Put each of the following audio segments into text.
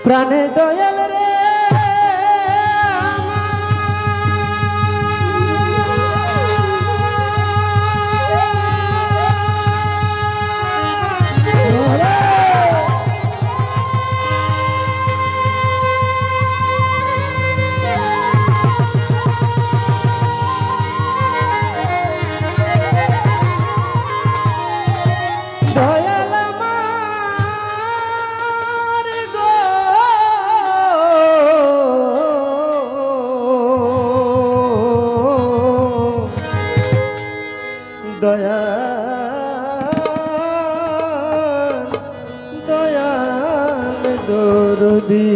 প্রাণে দয়াল রে দয়াল দরদি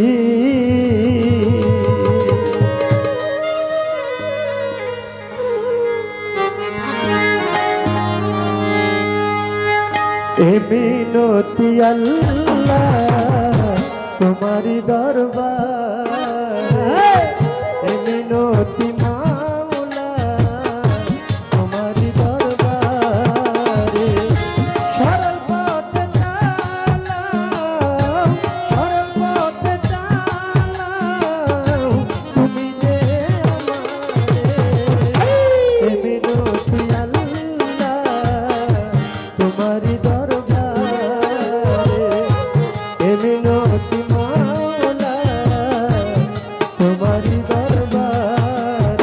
এ মিনতি আল্লাহ তোমারি দরবার এ মিনতি মাওলা তোমারি দরবারে সরল পথে চালাও সরল পথে চালাও তুমি যে আমারে এ মিনতি আল্লাহ তোমারি দরবারে এ মিনতি মাওলা তোমারি দরবারে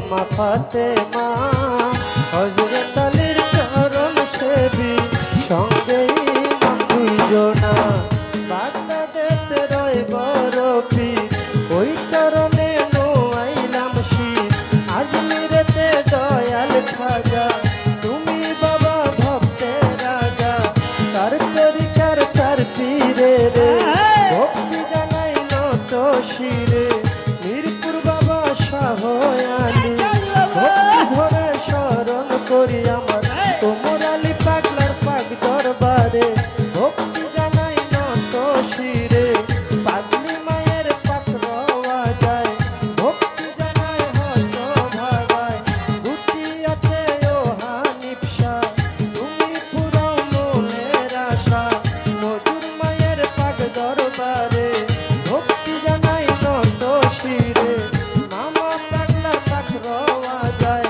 মা ফাতেমা হযরত আলীর চরণ সেবী সঙ্গে ইমাম দুইজনা বাগদাদেতে রয় বড় পীর ওই চরণে নোয়াইলাম শির আজমিরেতে দয়াল খাজা তুমি বাবা ভক্তের রাজা চার তরিকার চার পীরে রে ভক্তি জানাই নত শিরে মিরপুর বাবা শাহ আলী ভক্তি ভরে স্মরণ করি আমার তোমর আলী পাগলার পাগ দরবারে ভক্তি জানাই নত শিরে পাগলি মায়ের পাত্রওয়া যায় ভক্তি জানাই হত ভাগায় দুটিয়াতে ও হানিফশা তুমি পুরাও মনের আশা মধুর মায়ের পাগ দরবারে ভক্তি জানাই নত শিরে মামা পাগলার পাত্রওয়া যায়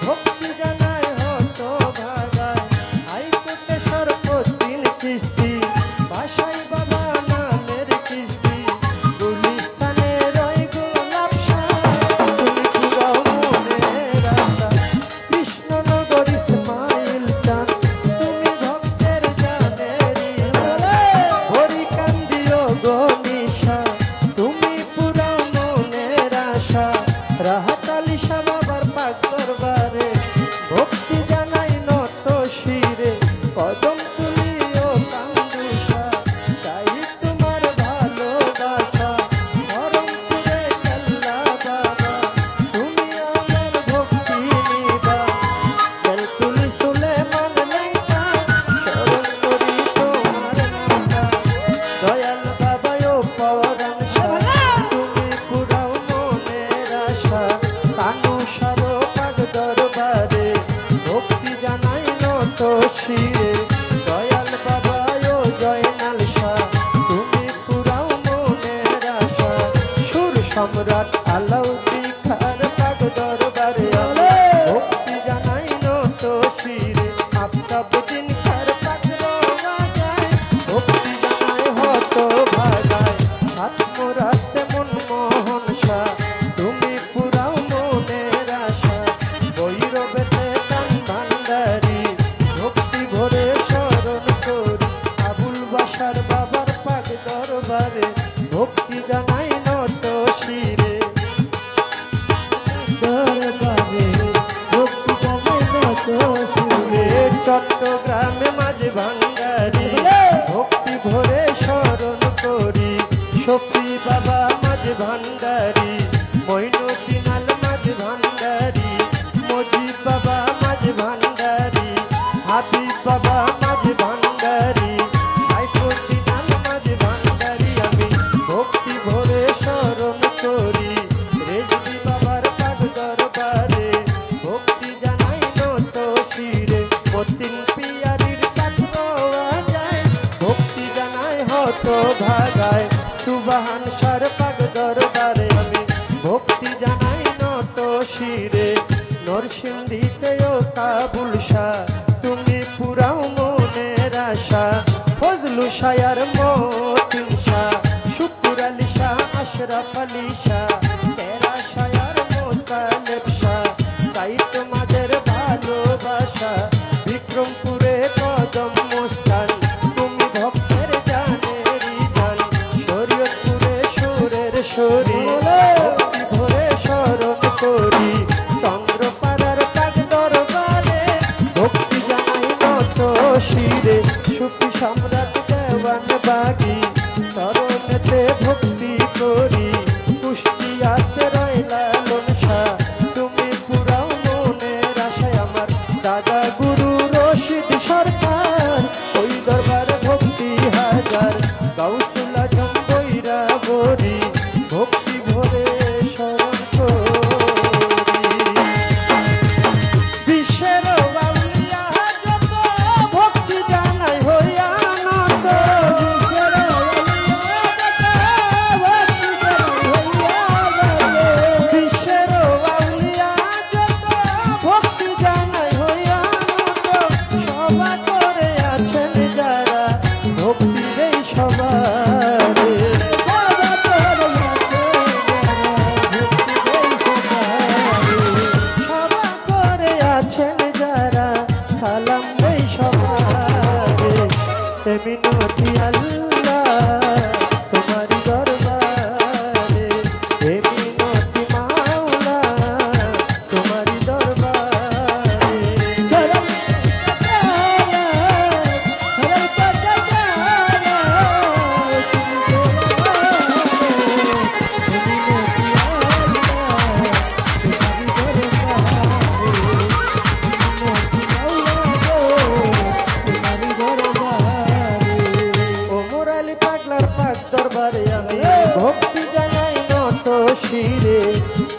ভক্তি জানাই হত ভাগায় হাইকোর্টে সর্বদিন চিস্তি বাসাই বাবা নামের কিস্তি গুলিস্তানে রয় গোলাপ শাহ তুমি পুরাও মনের আশা কৃষ্ণনগর ইসমাইল চাঁদ তুমি ভক্তের জানের হরিকান্দিও গনিশা তুমি পুরাও মনের আশা রাহাত আলী শাহ বাবার পাক দরবারে ভক্তি জানাই নত শিরে কদম তুলিও কান্দুষা চাই তোমার ভালোবাসা ধরমপুরে কেল্লা বাবা তুমি আমার ভক্তি নিবা বেলকুল সুলেমান নাইকা স্মরণ করি তোমার নামটা দয়াল বাবাও পরাণ শাহ তুমি পুরাও মনের আশা কানু সারো পাগ দরবারে ভক্তি জানাই নত শিরে দয়াল বাবাও জয়নাল শাহ তুমি পুরাও মনের আশা সুর সম্রাট আলাউদ্দি খার পাগ দরবারে ভক্তি জানাই নত শিরে আফতাবুদ্দিন খার পাগ দরবারে ভক্তি জানাই হত ভাগায় সাতমুরাতে মনমোহন শাহ তুমি পুরাও মনের আশা বৈরবেতে চান ভান্ডারি ভক্তি ভরে স্মরণ করি আবুল বাসার বাবার পাগ দরবারে ভক্তি জানাই নত শিরে দরবারে ভক্তি জানাই নত শিরে চট্টগ্রামে মাঝে ভান্ডারি ভক্তি ভরে স্মরণ করি শফি বাবা মাঝে ভান্ডারি মইনুদ্দিন আল মাঝে ভান্ডারি মজিদ বাবা মাঝে ভান্ডারি হাবিব বাবা মাঝে ভান্ডারি সাইফুদ্দিন আল মাঝে ভান্ডারি আমি ভক্তি ভরে স্মরণ করি রেজবি বাবার পাগ দরবারে ভক্তি জানাই নত শিরে মতিন পিয়ারির পাত্রওয়া যায় ভক্তি জানাই হত ভাগায় সুবাহান সার পাগ দরবারে আমি ভক্তি জানাই নত শিরে নরসিংদীতেও কাবুল শাহ তুমি পুরাও মনের আশা ফজলু শায়ার মতিন শাহ শুকুর আলী শাহ আশরাফ আলী শাহ তেরা শায়ার মোতালেব শাহ তাই তোমাদের ভালোবাসা বিক্রমপুরে কদম মোস্তান তুমি ভক্তের জানেরি জান শরীয়তপুরে সুরের শরী ভক্তি ভরে স্মরণ করি চন্দ্রপাড়ার পাগ দরবারে ভক্তি জানাই নত শিরে সুফি সম্রাট দেওয়ান বাগি চরণেতে ভক্তি করি কুষ্টিয়াতে রয় লালন শাহ তুমি পুরাও মনের আশায় আমার দাদা গুরু রশিদ সরকার ওই দরবারে ভক্তি হাজার গাউসুল আজম বৈরা বরি ভক্তি ভরে স্মরণ করি বিশ্বের আউলিয়া যত ভক্তি জানাই হইয়া নত বিশ্বের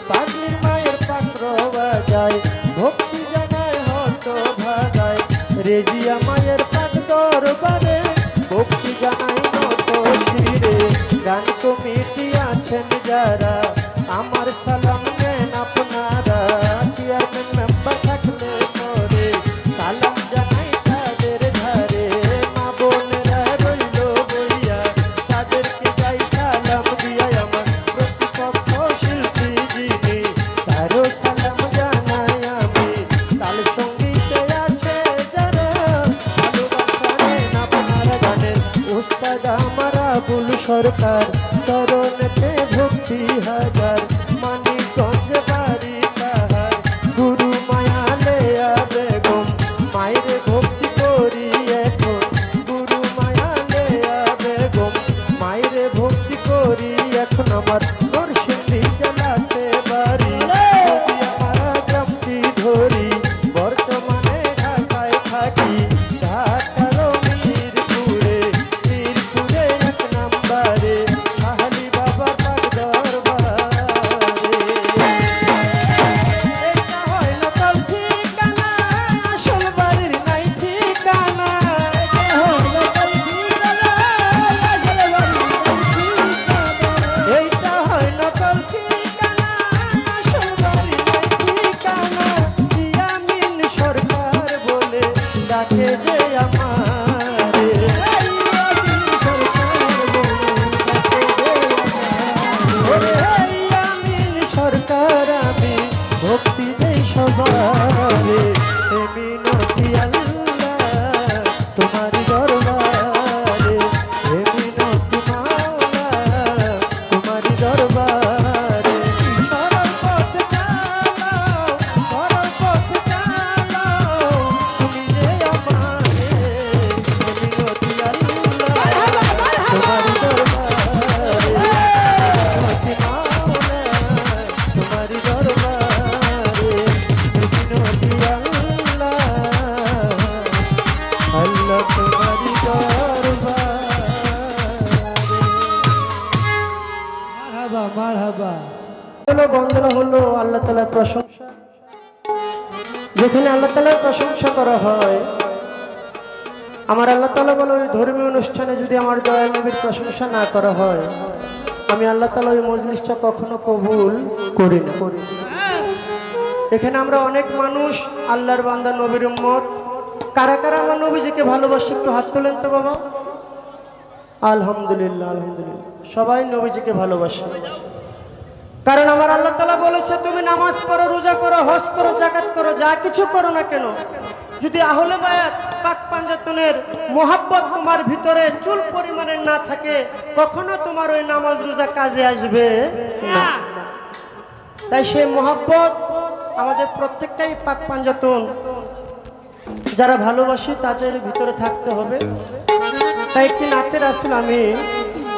পাগলি মায়ের পাত্র বাজায় ভক্তি জানায় হত ভাগায় রেজিয়া মায়ের পাক দরবারে ভক্তি জানাই নত শিরে গান কমিটি আছেন যারা আমার সালাম নেন আপনারা চেয়ারম্যান মেম্বার থাকলে পরে সালাম জানাই তাদের ধারে মা বোনেরা রইল বইয়া তাদেরকে যাই সালাম দিয়া আমার প্রতিপক্ষ শিল্পী যিনি তারও সালাম জানাই আমি তাল সঙ্গীতে আছে যারা ভালোবাসা নেন আপনারা জানেন উস্তাদ আমার আবুল সরকার চরণেতে ভক্তি হাজার মানিকগঞ্জ বাড়ি তাহার গুরু মায়া লেয়া বেগম মায়ের ভক্তি করি এখন গুরু মায়া লেয়া বেগম মায়ের ভক্তি করি এখন আমার নরসিংদী জেলাতে বাড়ি যদি আমার গ্রামটি ধরি বর্তমানে ঢাকায় থাকি ঢাকার মিরপুরে মিরপুরে এক নাম্বারে আহলি বাবা পাক দরবারে এটা হয় নকল ঠিকানা আসল বাড়ির নাই ঠিকানা এটা হয় নকল ঠিকানা আসল বাড়ির নাই ঠিকানা এইটা হয় নকল ঠিকানা আসল বাড়ির নাই ঠিকানা ইয়ামিন সরকার বলে ডাকে যে আমারে ইয়ামিন সরকার বলে ডাকে যে আমারে ইয়ামিন সরকার আমি ভক্তি দেই সবারে হে মিনতি আল্লাহ তোমারি দরবারে হে মিনতি মাওলা তোমারি দরবারে সরল পথ চালাও সরল পথ চালাও তুমি যে আমারে হে মিনতি আল্লাহ তোমারি দরবারে মিনতি মাওলা তোমারি দরবারে মিনতি আল্লাহ আল্লাহ তোমারি দরবারে মারহাবা মারহাবা। হলো বন্দনা হলো আল্লাহ তাআলার প্রশংসা যেখানে আল্লাহ তাআলার প্রশংসা করা হয় আমার আল্লাহ তাআলা বলে ওই ধর্মীয় অনুষ্ঠানে যদি আমার দয়াল নবীর প্রশংসা না করা হয় আমি আল্লাহ তাআলা ওই মজলিসটা কখনো কবুল করি না এখানে আমরা অনেক মানুষ আল্লাহর বান্দা নবীর উম্মত কারা কারা আমার নবীজিকে ভালোবাসে একটু হাত তোলেন তো বাবা আলহামদুলিল্লাহ আলহামদুলিল্লাহ সবাই নবীজিকে ভালোবাসে কারণ আমার আল্লাহ তাআলা বলেছে তুমি নামাজ পড়ো রোজা করো হজ করো যাকাত করো যা কিছু করো না কেন যদি আহলে বায়াত পাক পাঞ্জাতনের মোহাব্বত তোমার ভিতরে চুল পরিমাণের না থাকে কখনো তোমার ওই নামাজ রোজা কাজে আসবে না তাই সেই মোহাব্বত আমাদের প্রত্যেকটাই পাক পাঞ্জাতন যারা ভালোবাসি তাদের ভিতরে থাকতে হবে তাই একটি নাতে রাসূল আমি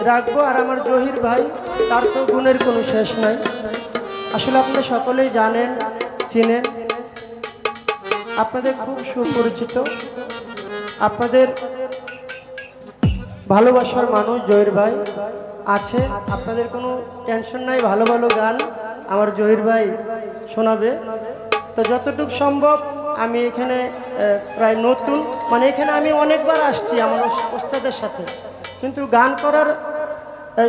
রাখবো আর আমার জহির ভাই তার তো গুণের কোনো শেষ নাই আসলে আপনারা সকলেই জানেন চিনেন আপনাদের খুব সুপরিচিত আপনাদের ভালোবাসার মানুষ জহির ভাই আছে আপনাদের কোনো টেনশন নাই ভালো ভালো গান আমার জহির ভাই শোনাবে তো যতটুকু সম্ভব আমি এখানে প্রায় নতুন মানে এখানে আমি অনেকবার আসছি আমার ওস্তাদের সাথে কিন্তু গান করার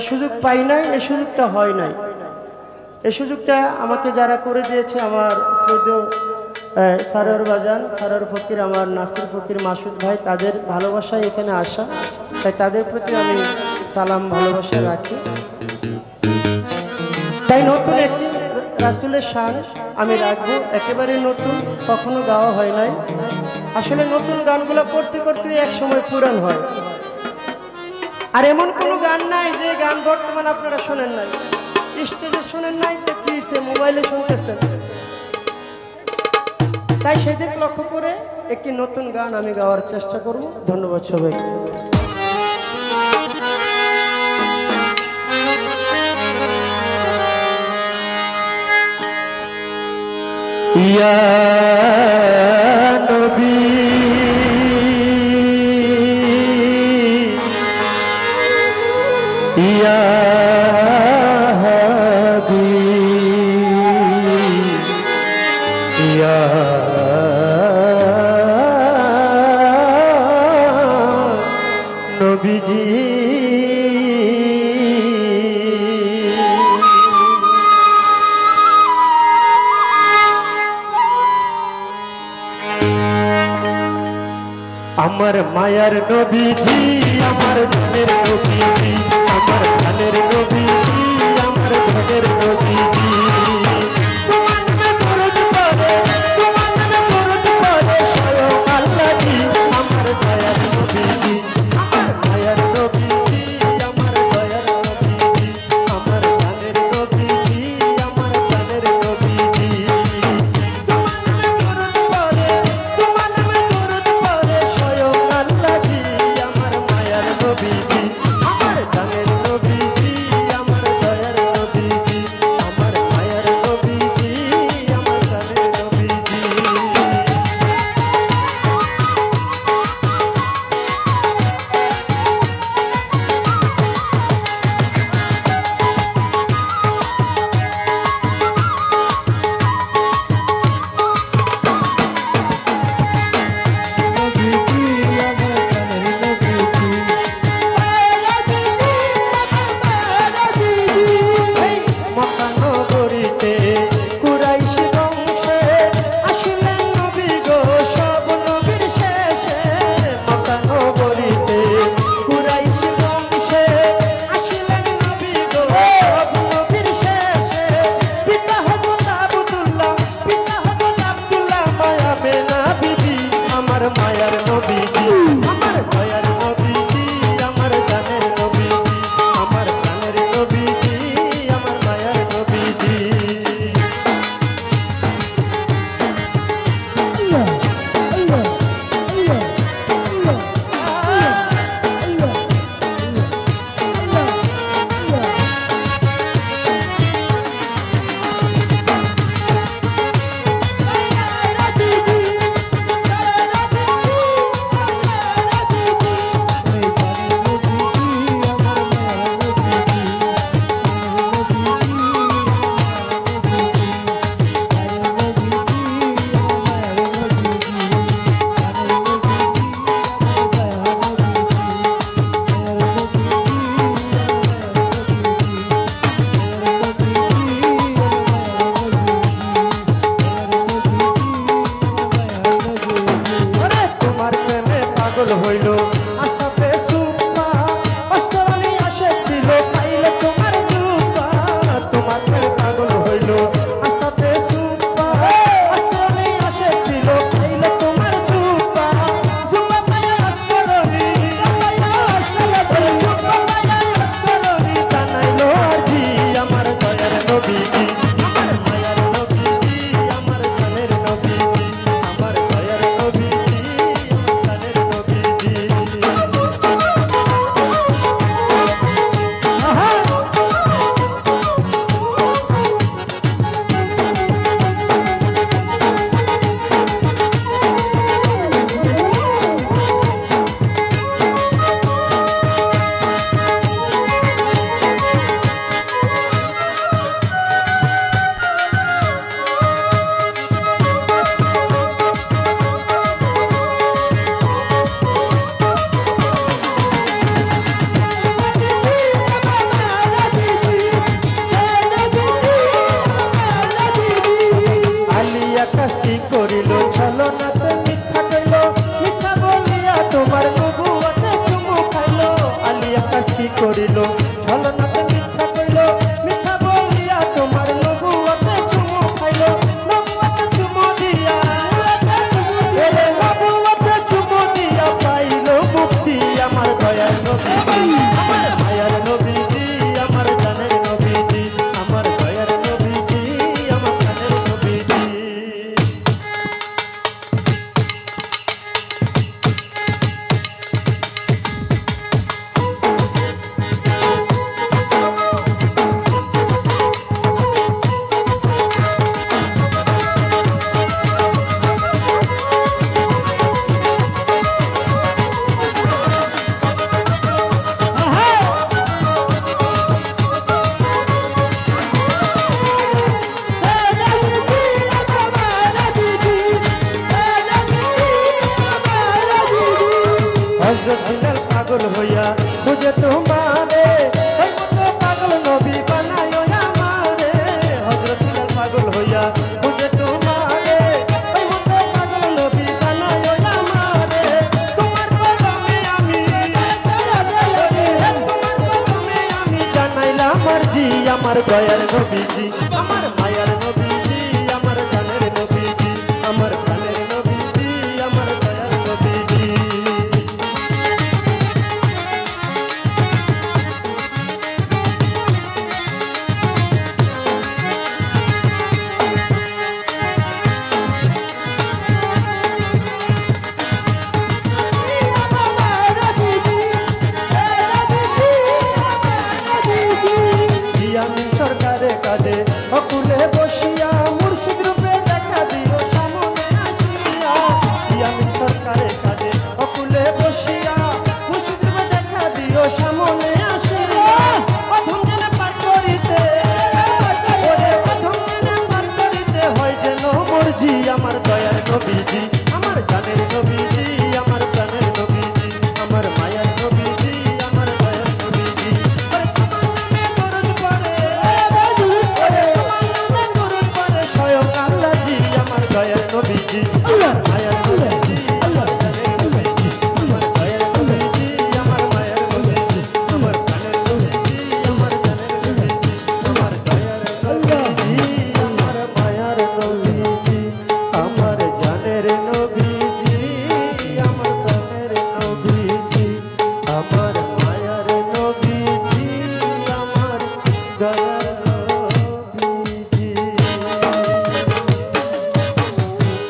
সুযোগ পাই নাই এই সুযোগটা হয় নাই এই সুযোগটা আমাকে যারা করে দিয়েছে আমার শ্রদ্ধেয় সারোয়ার বাজান সারোয়ার ফকির আমার নাসির ফকির মাসুদ ভাই তাদের ভালোবাসায় এখানে আসা তাই তাদের প্রতি আমি সালাম ভালোবাসা রাখি তাই নতুন একটি রাসূলের শান আমি রাখবো একেবারে নতুন কখনো গাওয়া হয় নাই আসলে নতুন গানগুলো করতে করতে এক সময় পুরান হয় আর এমন কোনো গান নাই যে গান বর্তমান আপনারা শোনেন নাই স্টেজে শোনেন নাই তো কি মোবাইলে শুনতেছেন তাই সেদিক লক্ষ্য করে একটি নতুন গান আমি গাওয়ার চেষ্টা করব ধন্যবাদ সবাইকে ইয়া নবী ইয়া হাবিব ইয়া নবীজি আমার মায়ার নবীজি আমার জানের নবীজি আমার জানের নবীজি আমার ধনের নবীজি তোমার নামে দরুদ পড়ে তোমার নামে দরুদ পড়ে স্বয়ং আল্লাহজি আমার দয়ার নবীজি আমার মায়ার নবীজি আমার দয়ার নবীজি আমার জানের নবীজি আমার জানের নবীজি তোমার নামে দরুদ পড়ে তোমার নামে দরুদ পড়ে স্বয়ং আল্লাহজি আমার মায়ার নবীজি আমার জানের নবীজি পাগলেরা খুঁজে তোমারে ওই মতো পাগল নবী জানাই আমারে তোমার কদমে আমি জানাইলাম আরজি আমার দয়ার নবীজি আমার